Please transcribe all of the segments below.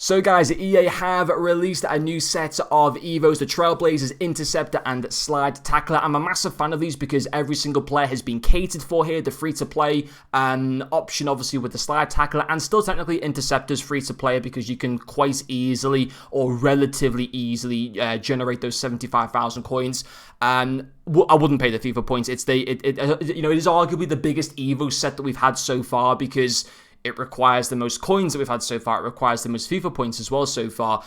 So guys, EA have released a new set of Evos, the Trailblazers Interceptor and Slide Tackler. I'm a massive fan of these because every single player has been catered for here. The free-to-play option, obviously, with the Slide Tackler, and still technically Interceptor's free-to-play because you can quite easily or relatively easily generate those 75,000 coins. I wouldn't pay the FIFA points. It is arguably the biggest Evo set that we've had so far because it requires the most coins that we've had so far. It requires the most FIFA points as well so far,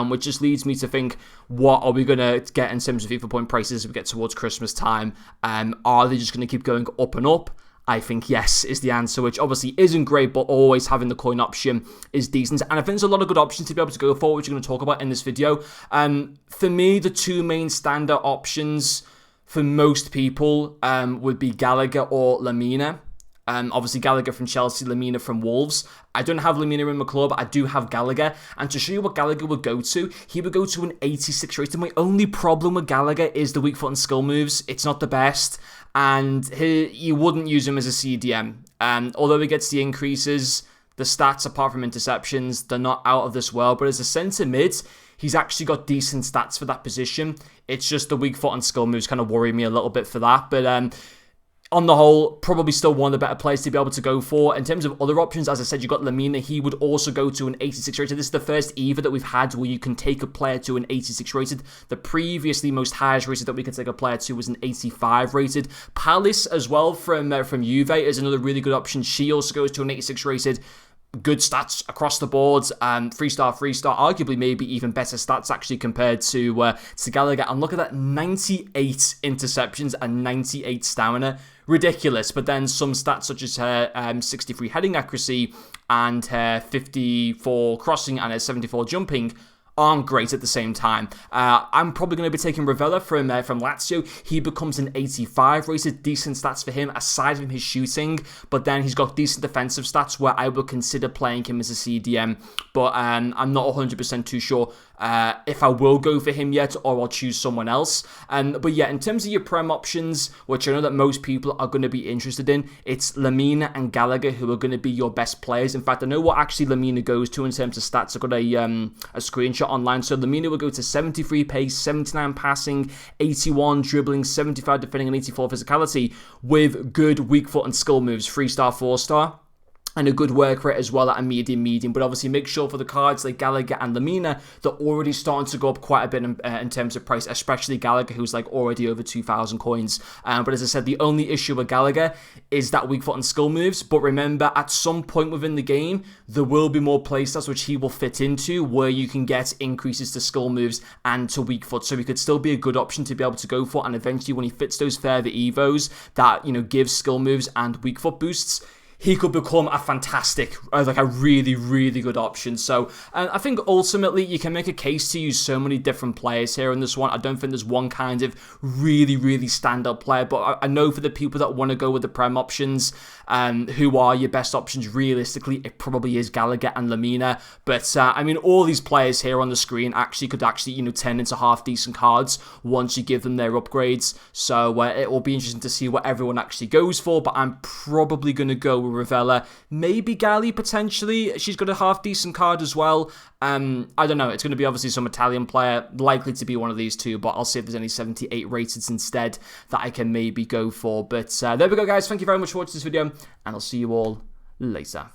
which just leads me to think, what are we going to get in terms of FIFA point prices as we get towards Christmas time? Are they just going to keep going up and up? I think yes is the answer, which obviously isn't great, but always having the coin option is decent. And I think there's a lot of good options to be able to go for, which we're going to talk about in this video. For me, the two main standard options for most people would be Gallagher or Lamina. Obviously Gallagher from Chelsea, Lamina from Wolves. I don't have Lamina in my club, I do have Gallagher. And to show you what Gallagher would go to, he would go to an 86 rated. My only problem with Gallagher is the weak foot and skill moves. It's not the best. And you wouldn't use him as a CDM. Although he gets the increases, the stats apart from interceptions, they're not out of this world. But as a centre mid, he's actually got decent stats for that position. It's just the weak foot and skill moves kind of worry me a little bit for that. But on the whole, probably still one of the better players to be able to go for. In terms of other options, as I said, you got Lamina. He would also go to an 86 rated. This is the first EVA that we've had where you can take a player to an 86 rated. The previously most highest rated that we could take a player to was an 85 rated. Palace as well from Juve is another really good option. She also goes to an 86 rated. Good stats across the board, 3-star, arguably maybe even better stats actually compared to Gallagher. And look at that, 98 interceptions and 98 stamina. Ridiculous. But then some stats such as her 63 heading accuracy and her 54 crossing and her 74 jumping aren't great at the same time. I'm probably going to be taking Ravella from Lazio. He becomes an 85 rated, decent stats for him aside from his shooting, but then he's got decent defensive stats where I would consider playing him as a CDM, but I'm not 100% too sure if I will go for him yet or I'll choose someone else. But yeah, in terms of your Prem options, which I know that most people are going to be interested in, it's Lamina and Gallagher who are going to be your best players. In fact, I know what actually Lamina goes to in terms of stats. I've got a screenshot online. So Lamina will go to 73 pace, 79 passing, 81 dribbling, 75 defending, and 84 physicality with good weak foot and skill moves, 3-star, 4-star. And a good work rate as well at a medium. But obviously make sure for the cards like Gallagher and Lamina, they're already starting to go up quite a bit in terms of price, especially Gallagher, who's like already over 2,000 coins. But as I said, the only issue with Gallagher is that weak foot and skill moves. But remember, at some point within the game, there will be more playstyles which he will fit into where you can get increases to skill moves and to weak foot. So he could still be a good option to be able to go for. And eventually when he fits those further Evos that, give skill moves and weak foot boosts, he could become a fantastic, like a really, really good option. So I think ultimately you can make a case to use so many different players here in this one. I don't think there's one kind of really, really standout player, but I know for the people that want to go with the Prem options, who are your best options realistically, it probably is Gallagher and Lamina. But I mean, all these players here on the screen could turn into half decent cards once you give them their upgrades. So it will be interesting to see what everyone actually goes for, but I'm probably going to go with Ravella, maybe Gali potentially. She's got a half decent card as well. I don't know, it's going to be obviously some Italian player, likely to be one of these two, but I'll see if there's any 78 rated instead that I can maybe go for. But there we go, guys. Thank you very much for watching this video, and I'll see you all later.